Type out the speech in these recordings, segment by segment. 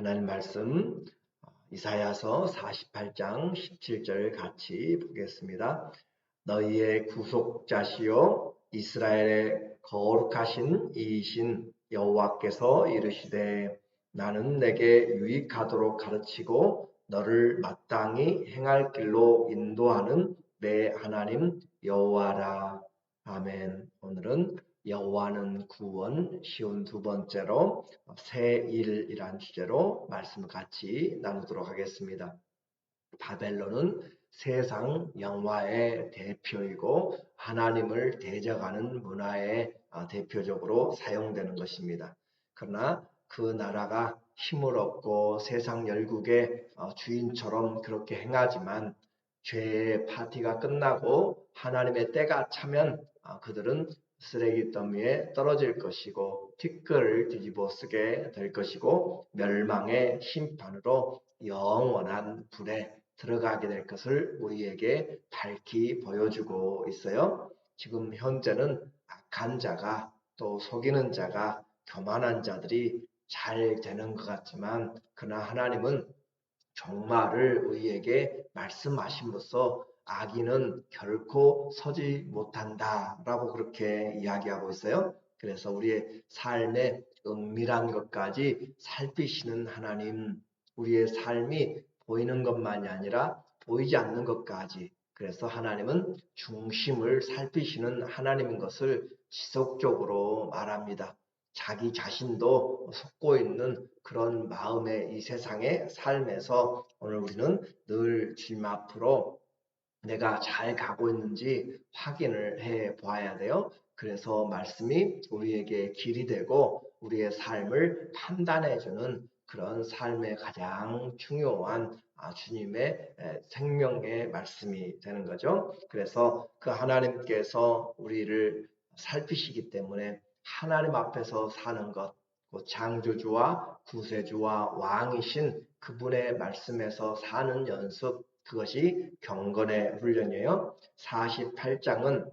하나님 말씀 이사야서 48장 17절 같이 보겠습니다. 너희의 구속자시요 이스라엘의 거룩하신 이이신 여호와께서 이르시되 나는 내게 유익하도록 가르치고 너를 마땅히 행할 길로 인도하는 내 하나님 여호와라. 아멘. 오늘은 여호와는 구원, 쉬운 두 번째로 새 일이란 주제로 말씀을 같이 나누도록 하겠습니다. 바벨론은 세상 영화의 대표이고 하나님을 대적하는 문화의 대표적으로 사용되는 것입니다. 그러나 그 나라가 힘을 얻고 세상 열국의 주인처럼 그렇게 행하지만 죄의 파티가 끝나고 하나님의 때가 차면 그들은 쓰레기 더미에 떨어질 것이고 티끌을 뒤집어 쓰게 될 것이고 멸망의 심판으로 영원한 불에 들어가게 될 것을 우리에게 밝히 보여주고 있어요. 지금 현재는 악한 자가 또 속이는 자가 교만한 자들이 잘 되는 것 같지만 그러나 하나님은 종말을 우리에게 말씀하심으로써 악인은 결코 서지 못한다라고 그렇게 이야기하고 있어요. 그래서 우리의 삶의 은밀한 것까지 살피시는 하나님, 우리의 삶이 보이는 것만이 아니라 보이지 않는 것까지, 그래서 하나님은 중심을 살피시는 하나님인 것을 지속적으로 말합니다. 자기 자신도 속고 있는 그런 마음의 이 세상의 삶에서 오늘 우리는 늘 주님 앞으로 내가 잘 가고 있는지 확인을 해 보아야 돼요. 그래서 말씀이 우리에게 길이 되고 우리의 삶을 판단해 주는 그런 삶의 가장 중요한 주님의 생명의 말씀이 되는 거죠. 그래서 그 하나님께서 우리를 살피시기 때문에 하나님 앞에서 사는 것, 창조주와 구세주와 왕이신 그분의 말씀에서 사는 연습, 그것이 경건의 훈련이에요. 48장은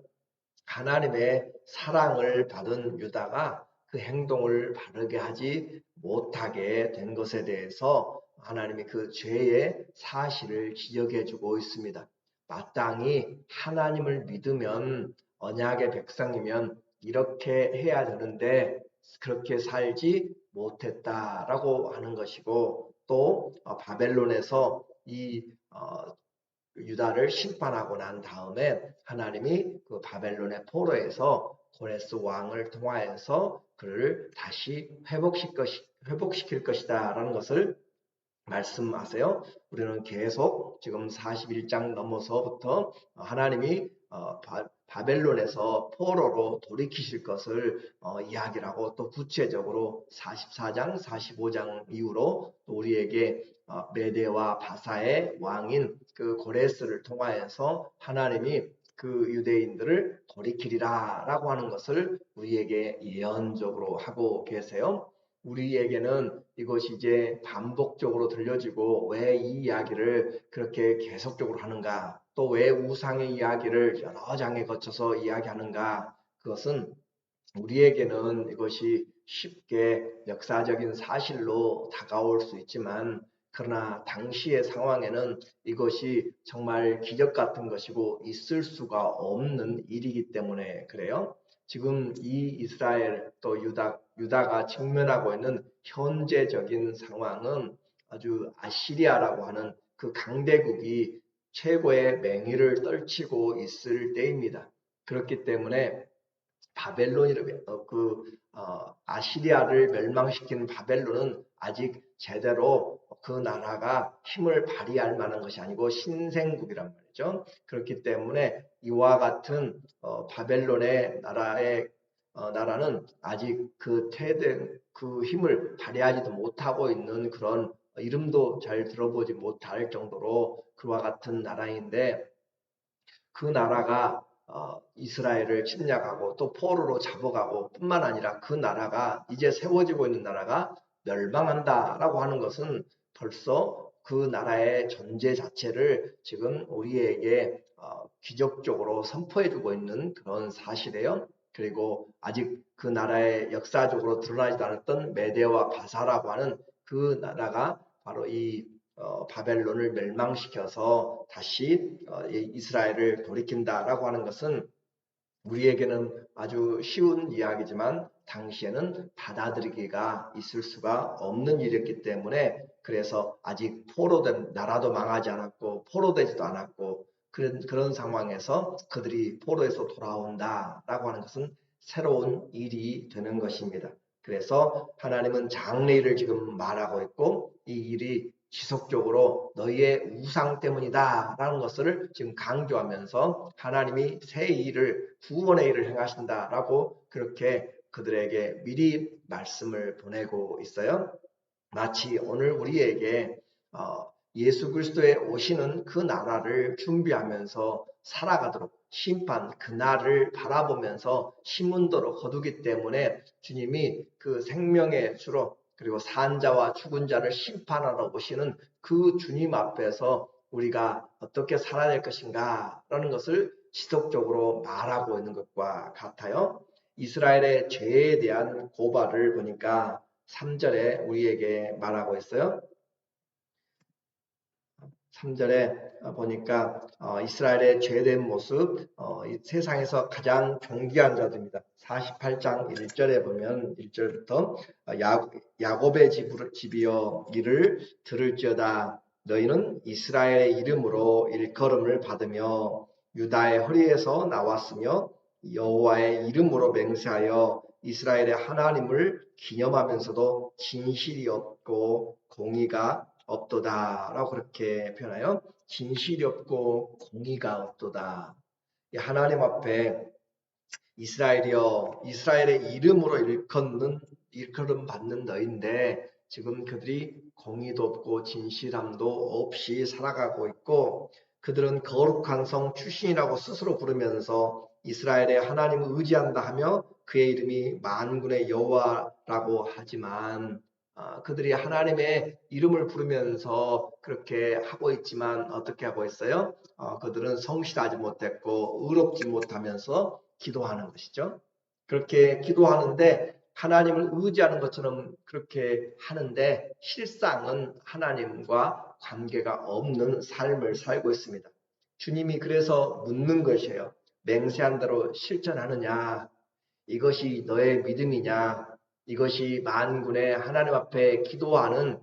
하나님의 사랑을 받은 유다가 그 행동을 바르게 하지 못하게 된 것에 대해서 하나님이 그 죄의 사실을 지적해 주고 있습니다. 마땅히 하나님을 믿으면 언약의 백성이면 이렇게 해야 되는데 그렇게 살지 못했다라고 하는 것이고 또 바벨론에서 이 유다를 심판하고 난 다음에 하나님이 그 바벨론의 포로에서 고레스 왕을 통하여서 그를 다시 회복시킬 것이다 라는 것을 말씀하세요. 우리는 계속 지금 41장 넘어서부터 하나님이 바벨론에서 포로로 돌이키실 것을 이야기를 하고 또 구체적으로 44장, 45장 이후로 또 우리에게 메대와 바사의 왕인 그 고레스를 통하여서 하나님이 그 유대인들을 돌이키리라 라고 하는 것을 우리에게 예언적으로 하고 계세요. 우리에게는 이것이 이제 반복적으로 들려지고 왜 이 이야기를 그렇게 계속적으로 하는가, 또 왜 우상의 이야기를 여러 장에 거쳐서 이야기하는가, 그것은 우리에게는 이것이 쉽게 역사적인 사실로 다가올 수 있지만 그러나 당시의 상황에는 이것이 정말 기적 같은 것이고 있을 수가 없는 일이기 때문에 그래요. 지금 이 이스라엘 또 유다가 직면하고 있는 현재적인 상황은 아주 아시리아라고 하는 그 강대국이 최고의 맹위를 떨치고 있을 때입니다. 그렇기 때문에 아시리아를 멸망시킨 바벨론은 아직 제대로 그 나라가 힘을 발휘할 만한 것이 아니고 신생국이란 말이죠. 그렇기 때문에 이와 같은 바벨론의 나라는 아직 그 힘을 발휘하지도 못하고 있는 그런 이름도 잘 들어보지 못할 정도로 그와 같은 나라인데 그 나라가 이스라엘을 침략하고 또 포로로 잡아가고 뿐만 아니라 그 나라가 이제 세워지고 있는 나라가 멸망한다라고 하는 것은 벌써 그 나라의 존재 자체를 지금 우리에게 기적적으로 선포해주고 있는 그런 사실이에요. 그리고 아직 그 나라의 역사적으로 드러나지도 않았던 메대와 바사라고 하는 그 나라가 바로 이 바벨론을 멸망시켜서 다시 이스라엘을 돌이킨다라고 하는 것은 우리에게는 아주 쉬운 이야기지만 당시에는 받아들이기가 있을 수가 없는 일이었기 때문에 그래서 아직 포로된 나라도 망하지 않았고 포로되지도 않았고 그런 상황에서 그들이 포로에서 돌아온다라고 하는 것은 새로운 일이 되는 것입니다. 그래서 하나님은 장래일을 지금 말하고 있고 이 일이 지속적으로 너희의 우상 때문이다 라는 것을 지금 강조하면서 하나님이 새 일을 구원의 일을 행하신다라고 그렇게 그들에게 미리 말씀을 보내고 있어요. 마치 오늘 우리에게 예수 그리스도의 오시는 그 나라를 준비하면서 살아가도록 심판 그날을 바라보면서 심문도로 거두기 때문에 주님이 그 생명의 주로 그리고 산자와 죽은 자를 심판하러 오시는 그 주님 앞에서 우리가 어떻게 살아야 될 것인가 라는 것을 지속적으로 말하고 있는 것과 같아요. 이스라엘의 죄에 대한 고발을 보니까 3절에 우리에게 말하고 있어요. 3절에 보니까 이스라엘의 죄된 모습, 세상에서 가장 존귀한 자들입니다. 48장 1절에 보면 1절부터 야곱의 집이여 이를 들을지어다. 너희는 이스라엘의 이름으로 일컬음을 받으며 유다의 허리에서 나왔으며 여호와의 이름으로 맹세하여 이스라엘의 하나님을 기념하면서도 진실이 없고 공의가 없도다 라고 그렇게 표현하여 진실이 없고 공의가 없도다. 하나님 앞에 이스라엘이여 이스라엘의 이름으로 일컬음 받는 너인데 지금 그들이 공의도 없고 진실함도 없이 살아가고 있고 그들은 거룩한 성 출신이라고 스스로 부르면서 이스라엘의 하나님을 의지한다 하며 그의 이름이 만군의 여호와라고 하지만 그들이 하나님의 이름을 부르면서 그렇게 하고 있지만 어떻게 하고 있어요? 그들은 성실하지 못했고 의롭지 못하면서 기도하는 것이죠. 그렇게 기도하는데 하나님을 의지하는 것처럼 그렇게 하는데 실상은 하나님과 관계가 없는 삶을 살고 있습니다. 주님이 그래서 묻는 것이에요. 맹세한 대로 실천하느냐? 이것이 너의 믿음이냐? 이것이 만군의 하나님 앞에 기도하는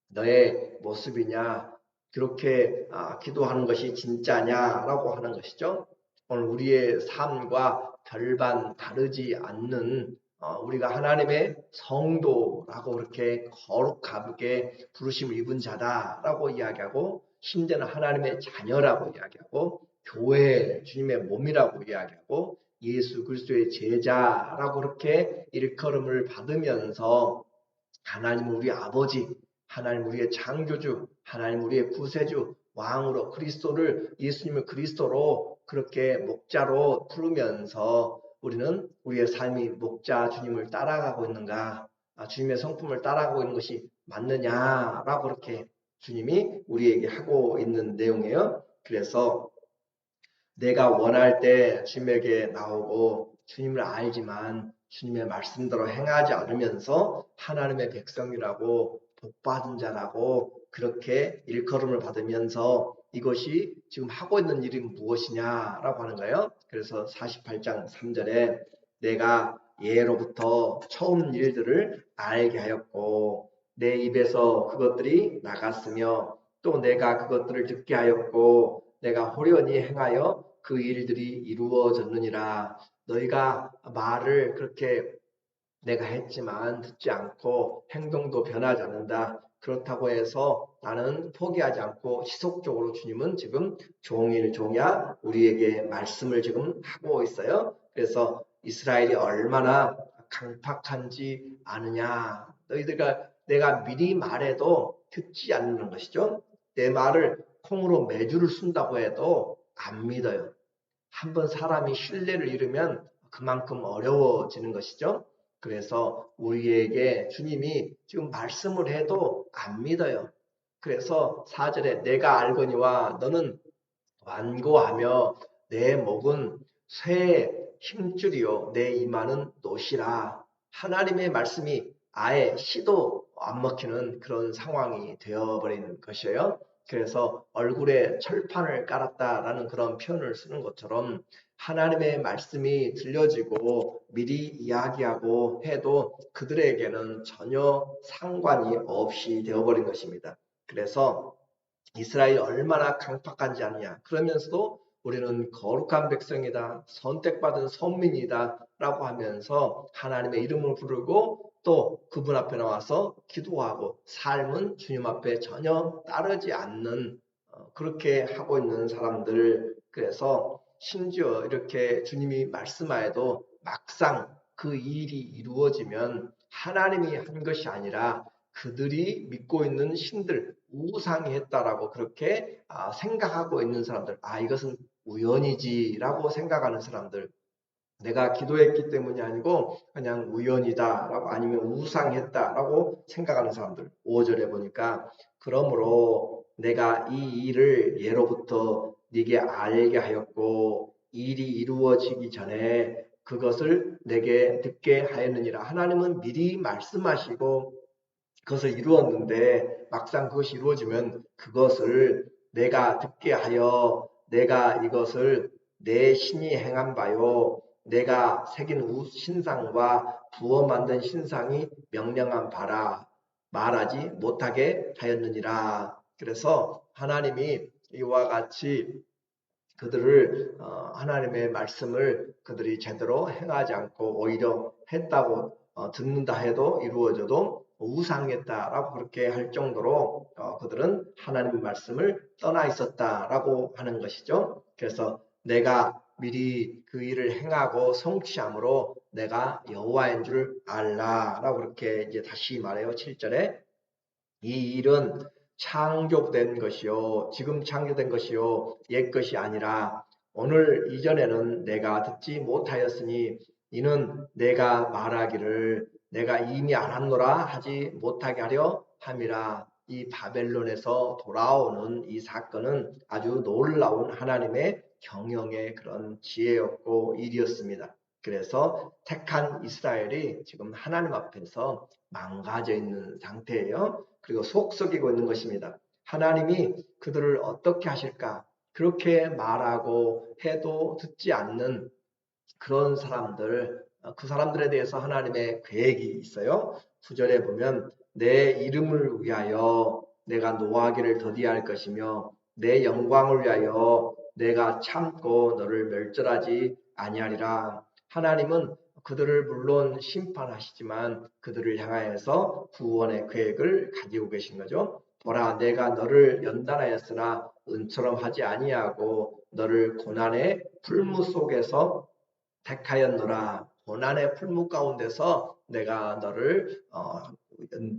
너의 모습이냐? 그렇게 기도하는 것이 진짜냐라고 하는 것이죠. 오늘 우리의 삶과 별반 다르지 않는 우리가 하나님의 성도라고 그렇게 거룩하게 부르심을 입은 자다라고 이야기하고 심지어는 하나님의 자녀라고 이야기하고 교회 주님의 몸이라고 이야기하고 예수 그리스도의 제자라고 그렇게 일컬음을 받으면서 하나님 우리 아버지, 하나님 우리의 창조주, 하나님 우리의 구세주, 왕으로 그리스도를 예수님을 그리스도로 그렇게 목자로 부르면서 우리는 우리의 삶이 목자 주님을 따라가고 있는가, 주님의 성품을 따라가고 있는 것이 맞느냐라고 그렇게 주님이 우리에게 하고 있는 내용이에요. 그래서 내가 원할 때 주님에게 나오고 주님을 알지만 주님의 말씀대로 행하지 않으면서 하나님의 백성이라고 복받은 자라고 그렇게 일컬음을 받으면서 이것이 지금 하고 있는 일이 무엇이냐라고 하는 거예요. 그래서 48장 3절에 내가 예로부터 처음 일들을 알게 하였고 내 입에서 그것들이 나갔으며 또 내가 그것들을 듣게 하였고 내가 호련히 행하여 그 일들이 이루어졌느니라. 너희가 말을 그렇게 내가 했지만 듣지 않고 행동도 변하지 않는다. 그렇다고 해서 나는 포기하지 않고 지속적으로 주님은 지금 종일 종야 우리에게 말씀을 지금 하고 있어요. 그래서 이스라엘이 얼마나 강팍한지 아느냐. 너희들과 내가 미리 말해도 듣지 않는 것이죠. 내 말을 콩으로 매주를 쓴다고 해도 안 믿어요. 한번 사람이 신뢰를 잃으면 그만큼 어려워지는 것이죠. 그래서 우리에게 주님이 지금 말씀을 해도 안 믿어요. 그래서 4절에 내가 알거니와 너는 완고하며 내 목은 쇠의 힘줄이요 내 이마는 노시라. 하나님의 말씀이 아예 시도 안 먹히는 그런 상황이 되어버린 것이에요. 그래서 얼굴에 철판을 깔았다라는 그런 표현을 쓰는 것처럼 하나님의 말씀이 들려지고 미리 이야기하고 해도 그들에게는 전혀 상관이 없이 되어버린 것입니다. 그래서 이스라엘이 얼마나 강팍한지 아느냐. 그러면서도 우리는 거룩한 백성이다, 선택받은 선민이다 라고 하면서 하나님의 이름을 부르고 또 그분 앞에 나와서 기도하고 삶은 주님 앞에 전혀 따르지 않는 그렇게 하고 있는 사람들. 그래서 심지어 이렇게 주님이 말씀하여도 막상 그 일이 이루어지면 하나님이 한 것이 아니라 그들이 믿고 있는 신들, 우상이 했다라고 그렇게 생각하고 있는 사람들, 이것은 우연이지라고 생각하는 사람들, 내가 기도했기 때문이 아니고 그냥 우연이다라고 아니면 우상했다라고 생각하는 사람들. 5절에 보니까 그러므로 내가 이 일을 예로부터 네게 알게 하였고 일이 이루어지기 전에 그것을 내게 듣게 하였느니라. 하나님은 미리 말씀하시고 그것을 이루었는데 막상 그것이 이루어지면 그것을 내가 듣게 하여 내가 이것을 내 신이 행한 바요 내가 새긴 신상과 부어 만든 신상이 명령한 바라 말하지 못하게 하였느니라. 그래서 하나님이 이와 같이 그들을 하나님의 말씀을 그들이 제대로 행하지 않고 오히려 했다고 듣는다 해도 이루어져도 우상했다라고 그렇게 할 정도로 그들은 하나님의 말씀을 떠나 있었다라고 하는 것이죠. 그래서 내가 미리 그 일을 행하고 성취함으로 내가 여호와인 줄 알라라고 그렇게 이제 다시 말해요. 7절에 이 일은 창조된 것이요 지금 창조된 것이요 옛 것이 아니라 오늘 이전에는 내가 듣지 못하였으니 이는 내가 말하기를 내가 이미 알았노라 하지 못하게 하려 함이라. 이 바벨론에서 돌아오는 이 사건은 아주 놀라운 하나님의 경영의 그런 지혜였고 일이었습니다. 그래서 택한 이스라엘이 지금 하나님 앞에서 망가져 있는 상태예요. 그리고 속썩이고 있는 것입니다. 하나님이 그들을 어떻게 하실까? 그렇게 말하고 해도 듣지 않는 그런 사람들, 그 사람들에 대해서 하나님의 계획이 있어요. 9절에 보면 내 이름을 위하여 내가 노하기를 더디할 것이며 내 영광을 위하여 내가 참고 너를 멸절하지 아니하리라. 하나님은 그들을 물론 심판하시지만 그들을 향하여서 구원의 계획을 가지고 계신 거죠. 보라 내가 너를 연단하였으나 은처럼 하지 아니하고 너를 고난의 풀무 속에서 택하였노라. 고난의 풀무 가운데서 내가 너를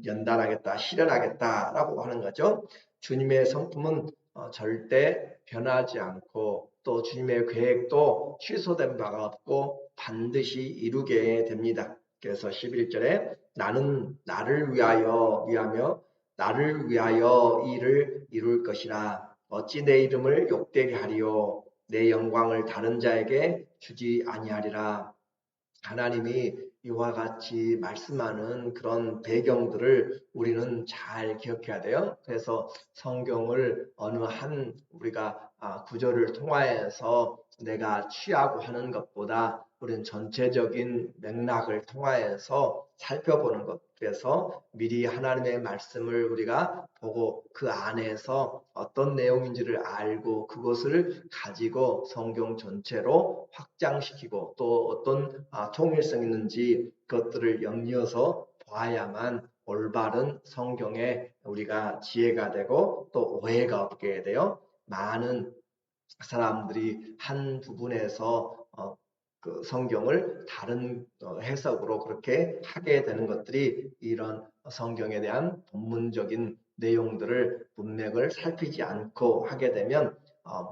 연단하겠다, 실현하겠다라고 하는 거죠. 주님의 성품은 절대 변하지 않고 또 주님의 계획도 취소된 바가 없고 반드시 이루게 됩니다. 그래서 11절에 나는 나를 위하며 나를 위하여 일을 이룰 것이라. 어찌 내 이름을 욕되게 하리요 내 영광을 다른 자에게 주지 아니하리라. 하나님이 이와 같이 말씀하는 그런 배경들을 우리는 잘 기억해야 돼요. 그래서 성경을 어느 한 우리가 구절을 통하여서 내가 취하고 하는 것보다 우리는 전체적인 맥락을 통하여서 살펴보는 것. 그래서 미리 하나님의 말씀을 우리가 보고 그 안에서 어떤 내용인지를 알고 그것을 가지고 성경 전체로 확장시키고 또 어떤 통일성 있는지 그것들을 염려해서 봐야만 올바른 성경에 우리가 지혜가 되고 또 오해가 없게 돼요. 많은 사람들이 한 부분에서 그 성경을 다른 해석으로 그렇게 하게 되는 것들이 이런 성경에 대한 본문적인 내용들을 문맥을 살피지 않고 하게 되면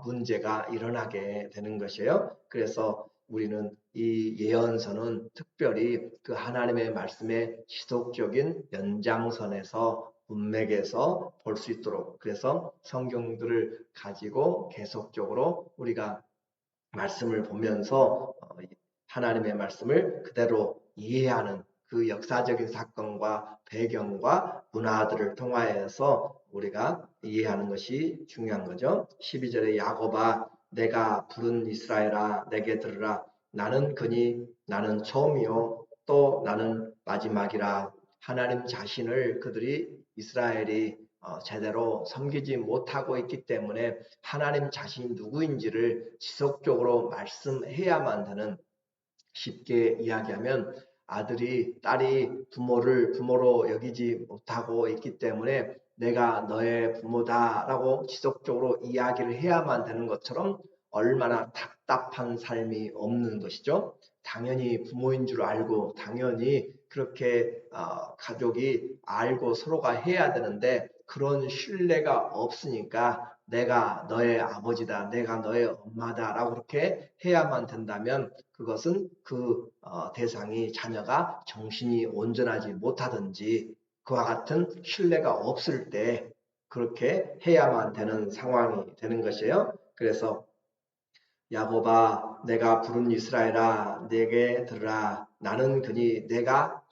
문제가 일어나게 되는 것이에요. 그래서 우리는 이 예언서는 특별히 그 하나님의 말씀의 지속적인 연장선에서 문맥에서 볼 수 있도록 그래서 성경들을 가지고 계속적으로 우리가 말씀을 보면서 하나님의 말씀을 그대로 이해하는 그 역사적인 사건과 배경과 문화들을 통하여서 우리가 이해하는 것이 중요한 거죠. 12절에 야곱아 내가 부른 이스라엘아 내게 들으라 나는 그니 나는 처음이요 또 나는 마지막이라. 하나님 자신을 그들이 이스라엘이 제대로 섬기지 못하고 있기 때문에 하나님 자신이 누구인지를 지속적으로 말씀해야만 되는, 쉽게 이야기하면 아들이 딸이 부모를 부모로 여기지 못하고 있기 때문에 내가 너의 부모다라고 지속적으로 이야기를 해야만 되는 것처럼 얼마나 답답한 삶이 없는 것이죠. 당연히 부모인 줄 알고 당연히 그렇게 가족이 알고 서로가 해야 되는데 그런 신뢰가 없으니까 내가 너의 아버지다, 내가 너의 엄마다라고 그렇게 해야만 된다면 그것은 그 대상이 자녀가 정신이 온전하지 못하든지 그와 같은 신뢰가 없을 때 그렇게 해야만 되는 상황이 되는 것이에요. 그래서 야곱아 내가 부른 이스라엘아 내게 들으라 나는 그니 내가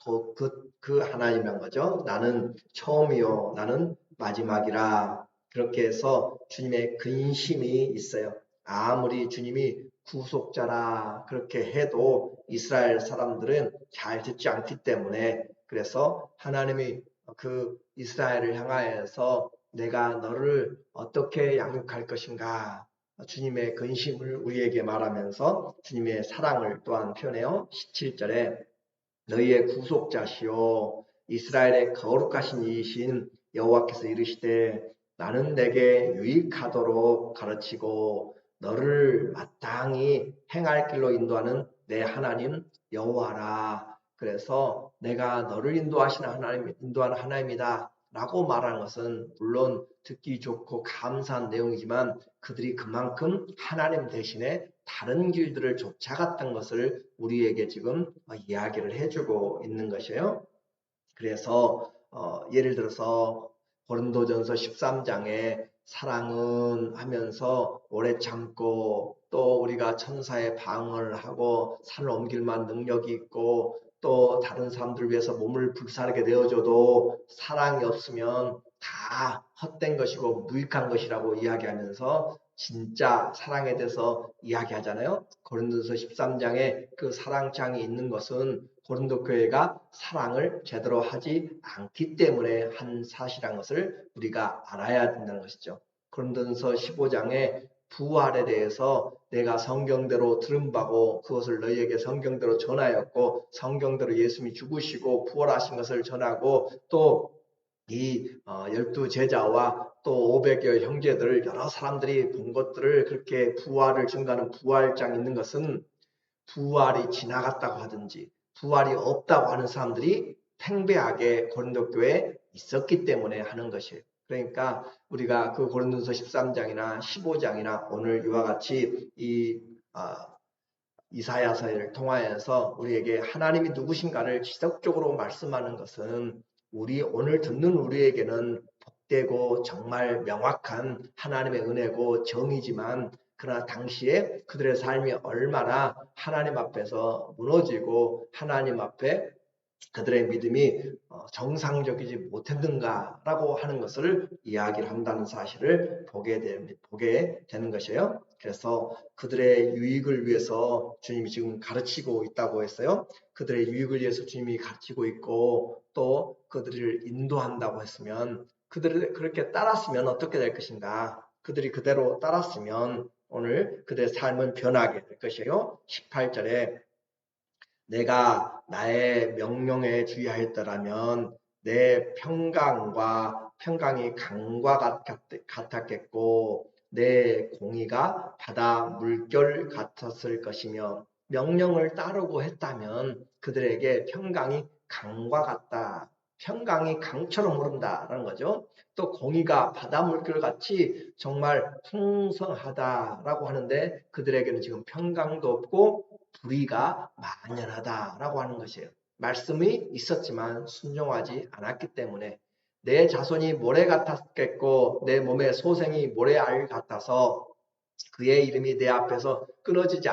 그 하나님인 거죠. 나는 처음이요 나는 마지막이라. 그렇게 해서 주님의 근심이 있어요. 아무리 주님이 구속자라 그렇게 해도 이스라엘 사람들은 잘 듣지 않기 때문에, 그래서 하나님이 그 이스라엘을 향하여서 내가 너를 어떻게 양육할 것인가 주님의 근심을 우리에게 말하면서 주님의 사랑을 또한 표현해요. 17절에 너희의 구속자시오 이스라엘의 거룩하신 이이신 여호와께서 이르시되 나는 내게 유익하도록 가르치고 너를 마땅히 행할 길로 인도하는 내 하나님 여호와라. 그래서 내가 너를 인도하는 하나님이다 라고 말하는 것은 물론 듣기 좋고 감사한 내용이지만 그들이 그만큼 하나님 대신에 다른 길들을 쫓아갔던 것을 우리에게 지금 이야기를 해주고 있는 것이에요. 그래서 예를 들어서 고린도전서 13장에 사랑은 하면서 오래 참고 또 우리가 천사의 방언을 하고 산을 옮길 만한 능력이 있고 또 다른 사람들을 위해서 몸을 불사르게 내어줘도 사랑이 없으면 다 헛된 것이고 무익한 것이라고 이야기하면서 진짜 사랑에 대해서 이야기하잖아요. 고린도서 13장에 그 사랑장이 있는 것은 고린도 교회가 사랑을 제대로 하지 않기 때문에 한 사실이라는 것을 우리가 알아야 된다는 것이죠. 고린도서 15장에 부활에 대해서 내가 성경대로 들은 바고 그것을 너희에게 성경대로 전하였고 성경대로 예수님이 죽으시고 부활하신 것을 전하고 또 이 12제자와 또 500여 형제들 여러 사람들이 본 것들을 그렇게 부활을 증거하는 부활장 있는 것은 부활이 지나갔다고 하든지 부활이 없다고 하는 사람들이 팽배하게 고린도 교회에 있었기 때문에 하는 것이에요. 그러니까 우리가 그 고린도서 13장이나 15장이나 오늘 이와 같이 이 이사야서를 통하여서 우리에게 하나님이 누구신가를 지속적으로 말씀하는 것은 우리 오늘 듣는 우리에게는 복되고 정말 명확한 하나님의 은혜고 정이지만 그러나 당시에 그들의 삶이 얼마나 하나님 앞에서 무너지고 하나님 앞에 그들의 믿음이 정상적이지 못했는가라고 하는 것을 이야기를 한다는 사실을 보게 되는 것이에요. 그래서 그들의 유익을 위해서 주님이 지금 가르치고 있다고 했어요. 그들의 유익을 위해서 주님이 가르치고 있고 또 그들을 인도한다고 했으면 그들을 그렇게 따랐으면 어떻게 될 것인가? 그들이 그대로 따랐으면 오늘 그들의 삶은 변하게 될 것이에요. 18절에 내가 나의 명령에 주의하였더라면 내 평강이 강과 같았겠고 내 공의가 바다 물결 같았을 것이며 명령을 따르고 했다면 그들에게 평강이 강과 같다. 평강이 강처럼 흐른다라는 거죠. 또 공의가 바다 물결 같이 정말 풍성하다라고 하는데 그들에게는 지금 평강도 없고 불의가 만연하다라고 하는 것이에요. 말씀이 있었지만 순종하지 않았기 때문에 내 자손이 모래 같았겠고 내 몸의 소생이 모래알 같아서 그의 이름이 내 앞에서 끊어지지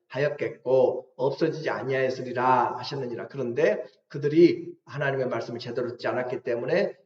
하였겠고 없어지지 아니하였으리라 하셨느니라. 그런데 그들이 하나님의 말씀을 제대로 듣지 않았기 때문에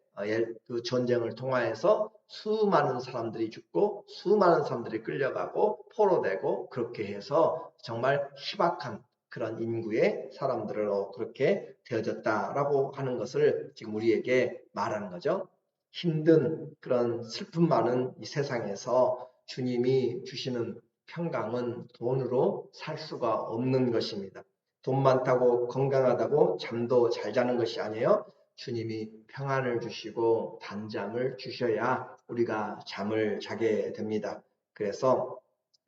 그 전쟁을 통하여서 수많은 사람들이 죽고 수많은 사람들이 끌려가고 포로되고 그렇게 해서 정말 희박한 그런 인구의 사람들로 그렇게 되어졌다라고 하는 것을 지금 우리에게 말하는 거죠. 힘든 그런 슬픔 많은 이 세상에서 주님이 주시는 평강은 돈으로 살 수가 없는 것입니다. 돈 많다고 건강하다고 잠도 잘 자는 것이 아니에요. 주님이 평안을 주시고 단잠을 주셔야 우리가 잠을 자게 됩니다. 그래서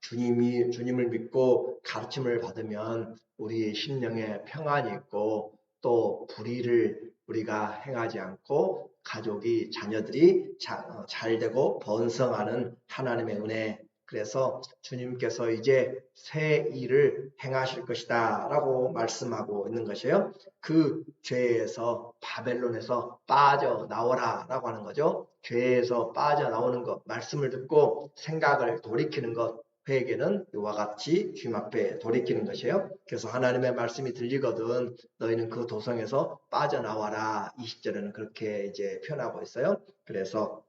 주님을 믿고 가르침을 받으면 우리의 심령에 평안이 있고 또 불의를 우리가 행하지 않고 가족이 자녀들이 잘 되고 번성하는 하나님의 은혜. 그래서 주님께서 이제 새 일을 행하실 것이다 라고 말씀하고 있는 것이에요. 그 죄에서 바벨론에서 빠져나오라 라고 하는 거죠. 죄에서 빠져나오는 것, 말씀을 듣고 생각을 돌이키는 것, 회개는 이와 같이 주님 앞에 돌이키는 것이에요. 그래서 하나님의 말씀이 들리거든 너희는 그 도성에서 빠져나와라. 20절에는 그렇게 이제 표현하고 있어요. 그래서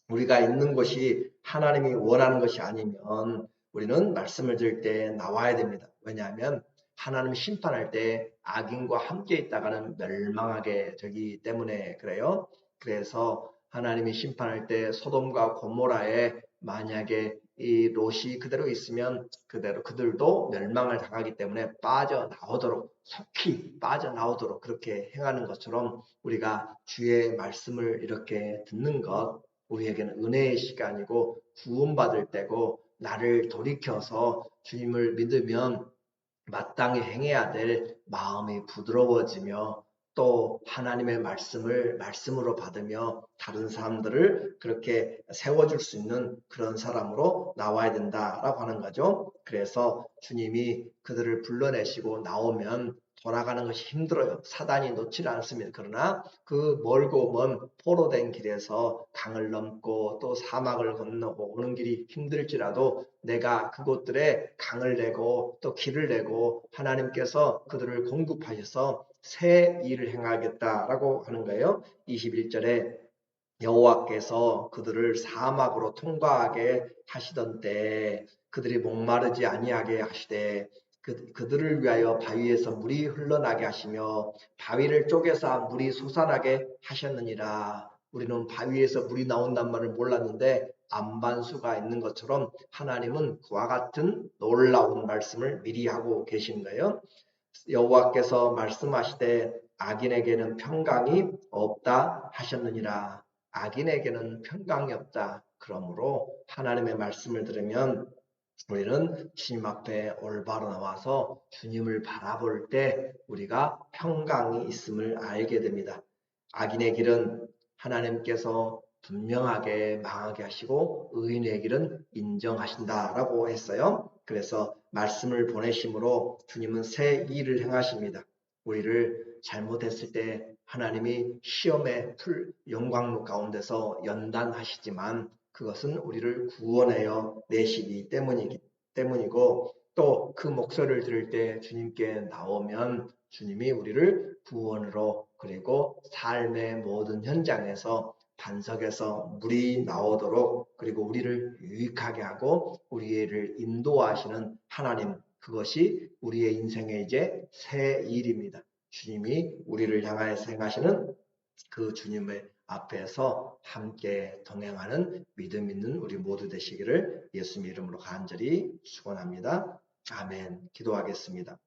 우리가 있는 곳이 하나님이 원하는 것이 아니면 우리는 말씀을 들을 때 나와야 됩니다. 왜냐하면 하나님 심판할 때 악인과 함께 있다가는 멸망하게 되기 때문에 그래요. 그래서 하나님이 심판할 때 소돔과 고모라에 만약에 이 롯이 그대로 있으면 그대로 그들도 멸망을 당하기 때문에 빠져나오도록 속히 빠져나오도록 그렇게 행하는 것처럼 우리가 주의 말씀을 이렇게 듣는 것 우리에게는 은혜의 시간이고 구원받을 때고 나를 돌이켜서 주님을 믿으면 마땅히 행해야 될 마음이 부드러워지며 또 하나님의 말씀을 말씀으로 받으며 다른 사람들을 그렇게 세워줄 수 있는 그런 사람으로 나와야 된다라고 하는 거죠. 그래서 주님이 그들을 불러내시고 나오면 돌아가는 것이 힘들어요. 사단이 놓지를 않습니다. 그러나 그 멀고 먼 포로된 길에서 강을 넘고 또 사막을 건너고 오는 길이 힘들지라도 내가 그곳들에 강을 내고 또 길을 내고 하나님께서 그들을 공급하셔서 새 일을 행하겠다라고 하는 거예요. 21절에 여호와께서 그들을 사막으로 통과하게 하시던 때 그들이 목마르지 아니하게 하시되 그들을 위하여 바위에서 물이 흘러나게 하시며 바위를 쪼개서 물이 솟아나게 하셨느니라. 우리는 바위에서 물이 나온단 말을 몰랐는데 안반수가 있는 것처럼 하나님은 그와 같은 놀라운 말씀을 미리 하고 계신 거예요. 여호와께서 말씀하시되 악인에게는 평강이 없다 하셨느니라. 악인에게는 평강이 없다. 그러므로 하나님의 말씀을 들으면 우리는 주님 앞에 올바로 나와서 주님을 바라볼 때 우리가 평강이 있음을 알게 됩니다. 악인의 길은 하나님께서 분명하게 망하게 하시고 의인의 길은 인정하신다라고 했어요. 그래서 말씀을 보내심으로 주님은 새 일을 행하십니다. 우리를 잘못했을 때 하나님이 시험의 영광로 가운데서 연단하시지만 그것은 우리를 구원하여 내시기 때문이고 또 그 목소리를 들을 때 주님께 나오면 주님이 우리를 구원으로 그리고 삶의 모든 현장에서 반석에서 물이 나오도록 그리고 우리를 유익하게 하고 우리를 인도하시는 하나님 그것이 우리의 인생의 이제 새 일입니다. 주님이 우리를 향하여서 행하시는 그 주님의 앞에서 함께 동행하는 믿음 있는 우리 모두 되시기를 예수님 이름으로 간절히 축원합니다. 아멘. 기도하겠습니다.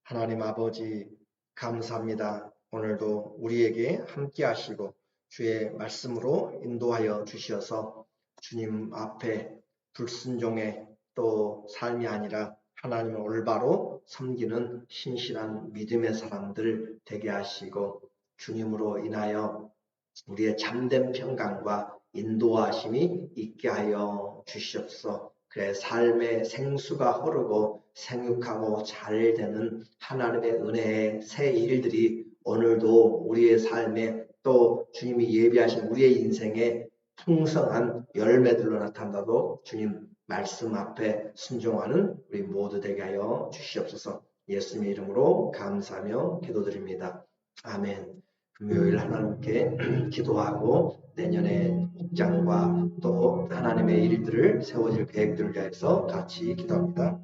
하나님 아버지 감사합니다. 오늘도 우리에게 함께 하시고 주의 말씀으로 인도하여 주셔서 주님 앞에 불순종의 또 삶이 아니라 하나님을 올바로 섬기는 신실한 믿음의 사람들 되게 하시고 주님으로 인하여 우리의 참된 평강과 인도하심이 있게 하여 주시옵소서. 그래 삶의 생수가 흐르고 생육하고 잘 되는 하나님의 은혜의 새 일들이 오늘도 우리의 삶에 또 주님이 예비하신 우리의 인생에 풍성한 열매들로 나타난다도 주님 말씀 앞에 순종하는 우리 모두 되게 하여 주시옵소서. 예수님의 이름으로 감사하며 기도드립니다. 아멘. 금요일 하나님께 기도하고 내년에 목장과 또 하나님의 일들을 세워질 계획들을 위해서 같이 기도합니다.